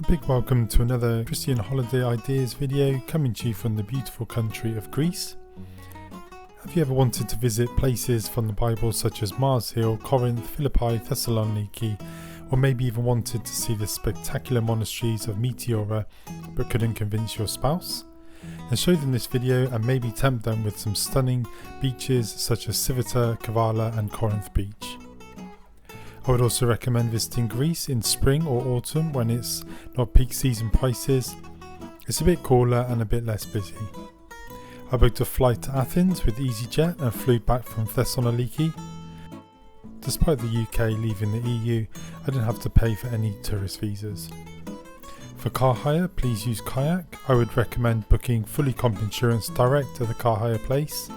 A big welcome to another Christian holiday ideas video coming to you from the beautiful country of Greece. Have you ever wanted to visit places from the Bible such as Mars Hill, Corinth, Philippi, Thessaloniki, or maybe even wanted to see the spectacular monasteries of Meteora but couldn't convince your spouse? Then show them this video and maybe tempt them with some stunning beaches such as Sivota, Kavala and Corinth Beach. I would also recommend visiting Greece in spring or autumn when it's not peak season prices. It's a bit cooler and a bit less busy. I booked a flight to Athens with EasyJet and flew back from Thessaloniki. Despite the UK leaving the EU, I didn't have to pay for any tourist visas. For car hire, please use Kayak. I would recommend booking fully comp insurance direct to the car hire place.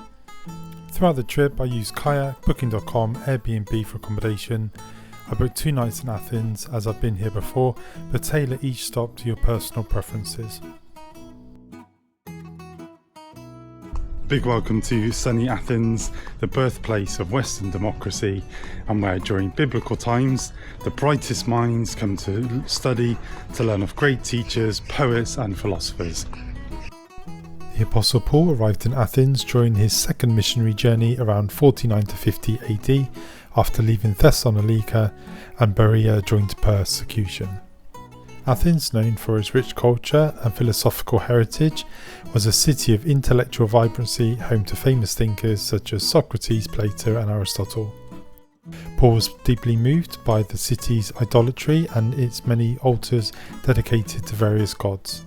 Throughout the trip I used Kayak, Booking.com, Airbnb for accommodation. I booked 2 nights in Athens as I've been here before, but tailor each stop to your personal preferences. Big welcome to sunny Athens, the birthplace of Western democracy, and where during biblical times the brightest minds come to study, to learn of great teachers, poets and philosophers. The Apostle Paul arrived in Athens during his second missionary journey around 49 to 50 AD after leaving Thessalonica and Berea during persecution. Athens, known for its rich culture and philosophical heritage, was a city of intellectual vibrancy, home to famous thinkers such as Socrates, Plato and Aristotle. Paul was deeply moved by the city's idolatry and its many altars dedicated to various gods.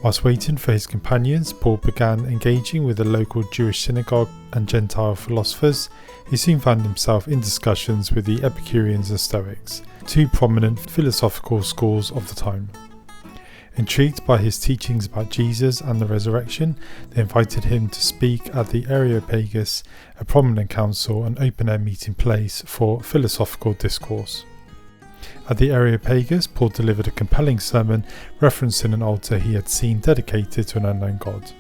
Whilst waiting for his companions, Paul began engaging with the local Jewish synagogue and Gentile philosophers. He soon found himself in discussions with the Epicureans and Stoics, two prominent philosophical schools of the time. Intrigued by his teachings about Jesus and the resurrection, they invited him to speak at the Areopagus, a prominent council and open-air meeting place for philosophical discourse. At the Areopagus, Paul delivered a compelling sermon referencing an altar he had seen dedicated to an unknown god.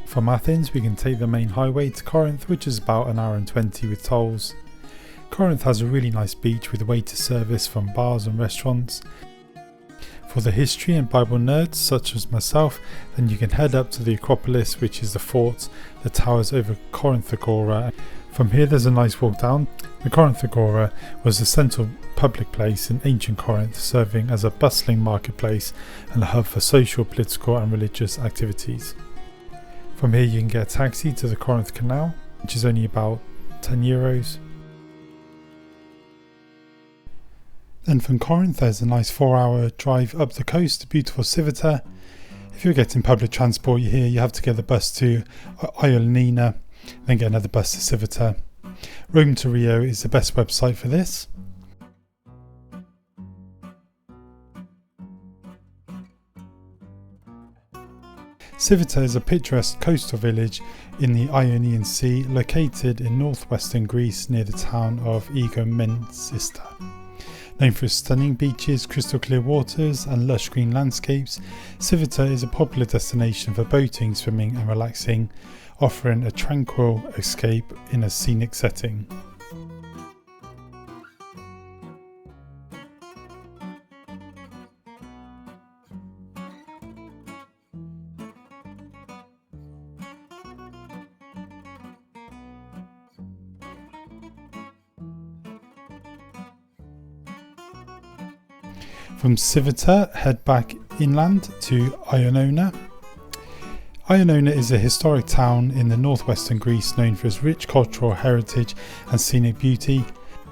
From Athens we can take the main highway to Corinth, which is about an hour and 20 with tolls. Corinth has a really nice beach with waiter service from bars and restaurants. For the history and Bible nerds such as myself, then you can head up to the Acropolis, which is the fort that towers over Corinth Agora. From here there's a nice walk down. The Corinth Agora was the central public place in ancient Corinth, serving as a bustling marketplace and a hub for social, political and religious activities. From here you can get a taxi to the Corinth Canal, which is only about €10. Then from Corinth there's a nice 4-hour drive up the coast to beautiful Sivota. If you're getting public transport here, you have to get the bus to Ioannina, then get another bus to Sivota. Rome to Rio is the best website for this. Sivota is a picturesque coastal village in the Ionian Sea, located in northwestern Greece near the town of Igoumenitsa. Known for its stunning beaches, crystal clear waters and lush green landscapes, Sivota is a popular destination for boating, swimming and relaxing, offering a tranquil escape in a scenic setting. From Sivota, head back inland to Ioannina. Ioannina is a historic town in the northwestern Greece known for its rich cultural heritage and scenic beauty.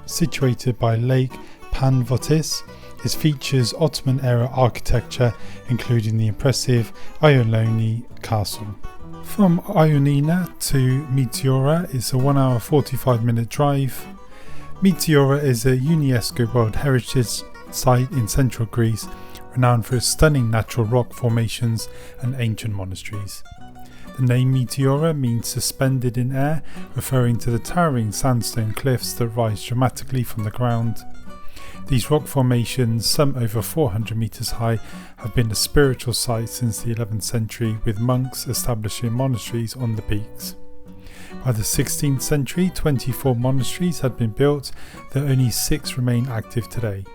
Situated by Lake Panvotis, it features Ottoman-era architecture including the impressive Iolani Castle. From Ioannina to Meteora is a 1 hour 45 minute drive. Meteora is a UNESCO World Heritage Site in central Greece, renowned for its stunning natural rock formations and ancient monasteries. The name Meteora means suspended in air, referring to the towering sandstone cliffs that rise dramatically from the ground. These rock formations, some over 400 metres high, have been a spiritual site since the 11th century, with monks establishing monasteries on the peaks. By the 16th century, 24 monasteries had been built, though only 6 remain active today.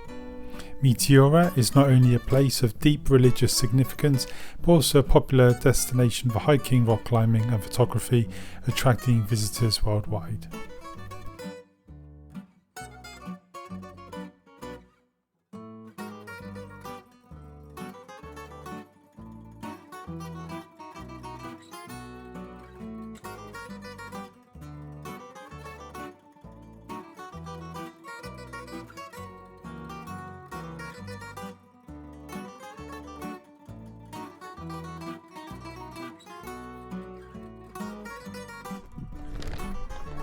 Meteora is not only a place of deep religious significance, but also a popular destination for hiking, rock climbing and photography, attracting visitors worldwide.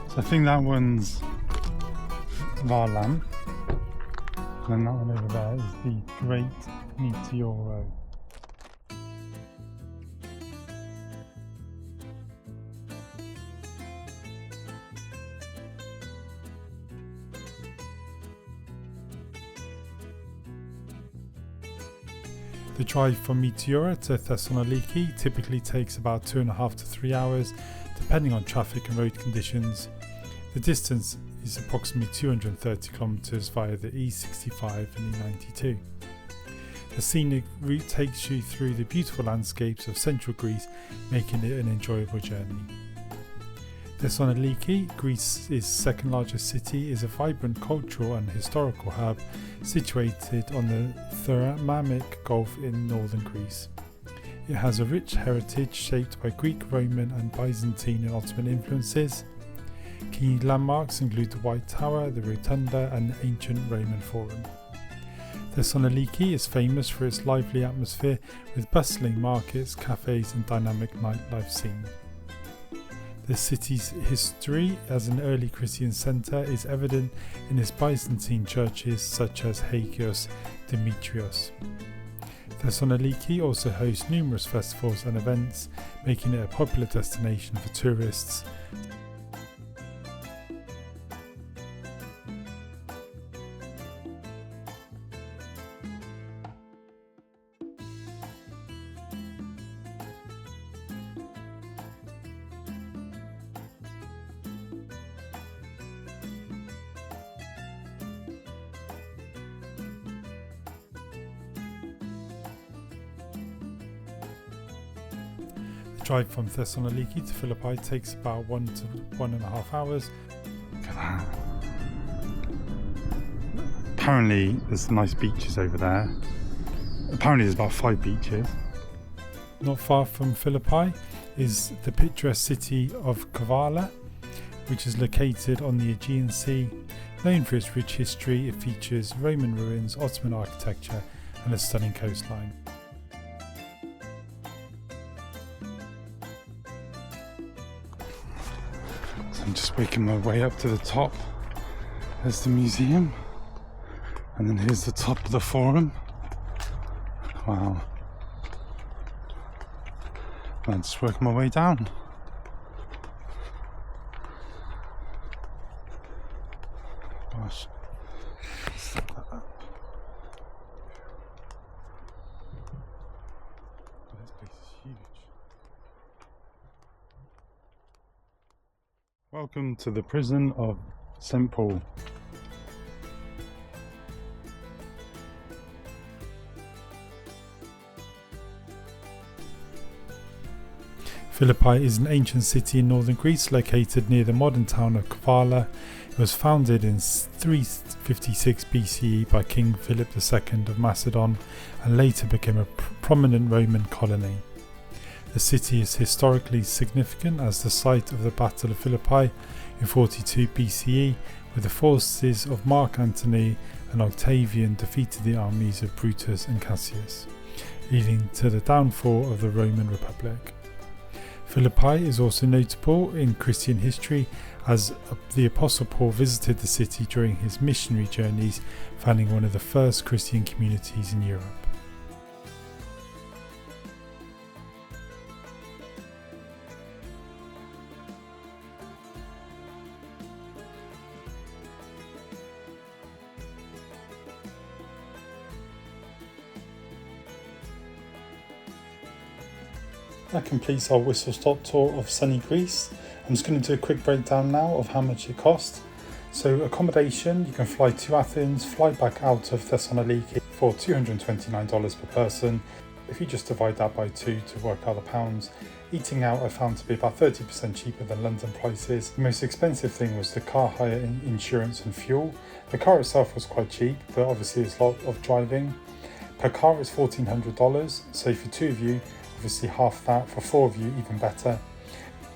So I think that one's Varlam, and that one over there is the Great Meteora. The drive from Meteora to Thessaloniki typically takes about 2.5 to 3 hours, depending on traffic and road conditions. The distance is approximately 230 kilometres via the E65 and E92. The scenic route takes you through the beautiful landscapes of central Greece, making it an enjoyable journey. Thessaloniki, Greece's second largest city, is a vibrant cultural and historical hub situated on the Thermamic Gulf in northern Greece. It has a rich heritage shaped by Greek, Roman and Byzantine and Ottoman influences. Key landmarks include the White Tower, the Rotunda and the ancient Roman Forum. Thessaloniki is famous for its lively atmosphere with bustling markets, cafes and dynamic nightlife scene. The city's history as an early Christian centre is evident in its Byzantine churches such as Hagios Demetrios. Thessaloniki also hosts numerous festivals and events, making it a popular destination for tourists. The drive from Thessaloniki to Philippi takes about 1 to 1.5 hours. Look at that. Apparently there's nice beaches over there. Apparently there's about 5 beaches. Not far from Philippi is the picturesque city of Kavala, which is located on the Aegean Sea. Known for its rich history, it features Roman ruins, Ottoman architecture and a stunning coastline. So I'm just making my way up to the top. There's the museum, and then here's the top of the forum. Wow. I'm just working my way down. Gosh. Step that up. This place is huge. Welcome to the prison of St. Paul. Philippi is an ancient city in northern Greece located near the modern town of Kavala. It was founded in 356 BCE by King Philip II of Macedon and later became a prominent Roman colony. The city is historically significant as the site of the Battle of Philippi in 42 BCE, where the forces of Mark Antony and Octavian defeated the armies of Brutus and Cassius, leading to the downfall of the Roman Republic. Philippi is also notable in Christian history as the Apostle Paul visited the city during his missionary journeys, founding one of the first Christian communities in Europe. That completes our whistle-stop tour of sunny Greece. I'm just going to do a quick breakdown now of how much it cost. So accommodation, you can fly to Athens, fly back out of Thessaloniki for $229 per person. If you just divide that by 2 to work out the pounds, eating out I found to be about 30% cheaper than London prices. The most expensive thing was the car hire, insurance and fuel. The car itself was quite cheap, but obviously it's a lot of driving. Per car is $1,400, so for 2 of you, obviously half that. For 4 of you, even better.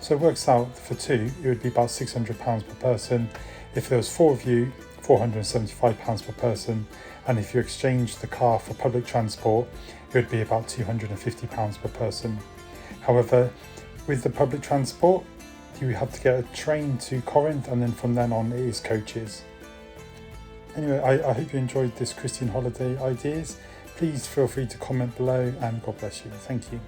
So it works out for 2, it would be about £600 per person. If there was 4 of you, £475 per person, and if you exchange the car for public transport, it would be about £250 per person. However, with the public transport, you have to get a train to Corinth, and then from then on it is coaches. Anyway, I hope you enjoyed this Christian holiday ideas. Please feel free to comment below, and God bless you. Thank you.